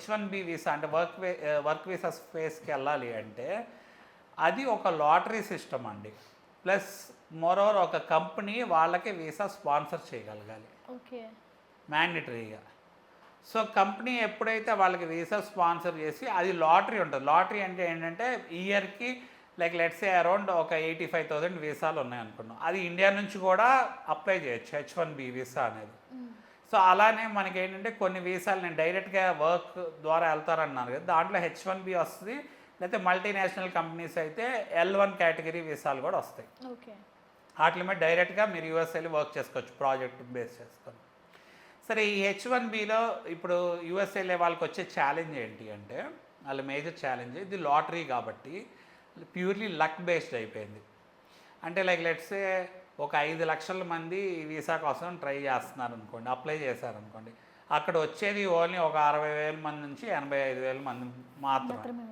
H1B visa అంటే work visa స్పేస్కి వెళ్ళాలి అంటే అది ఒక లాటరీ సిస్టమ్ అండి. ప్లస్ మోరోవర్ ఒక కంపెనీ వాళ్ళకి వీసా స్పాన్సర్ చేయగలగాలి ఓకే. మ్యాండేటరీగా. సో కంపెనీ ఎప్పుడైతే వాళ్ళకి వీసా స్పాన్సర్ చేసి అది లాటరీ ఉంటుంది. లాటరీ అంటే ఏంటంటే ఇయర్కి లైక్ లెట్స్ సే అరౌండ్ ఒక 85,000 వీసాలు ఉన్నాయనుకున్నాం. అది ఇండియా నుంచి కూడా అప్లై చేయొచ్చు H1B వీసా అనేది. సో అలానే మనకి ఏంటంటే కొన్ని వీసాలు నేను డైరెక్ట్గా వర్క్ ద్వారా వెళ్తారన్నాను కదా, దాంట్లో H1B వస్తుంది. లేకపోతే మల్టీనేషనల్ కంపెనీస్ అయితే L1 కేటగిరీ వీసాలు కూడా వస్తాయి. ఓకే. వాటి మీద డైరెక్ట్గా మీరు యూఎస్ వెళ్ళి వర్క్ చేసుకోవచ్చు ప్రాజెక్ట్ బేస్ చేసుకొని. సరే ఈ H1Bలో ఇప్పుడు యూఎస్ వెళ్ళే వాళ్ళకి వచ్చే ఛాలెంజ్ ఏంటి అంటే వాళ్ళ మేజర్ ఛాలెంజ్ ఇది లాటరీ కాబట్టి ప్యూర్లీ లక్ బేస్డ్ అయిపోయింది. అంటే లైక్ లెట్సే ఒక 5 లక్షల మంది ఈ వీసా కోసం ట్రై చేస్తున్నారు అనుకోండి, అప్లై చేశారనుకోండి, అక్కడ వచ్చేది ఓన్లీ ఒక 60,000 మంది నుంచి 85,000 మంది మాత్రమే.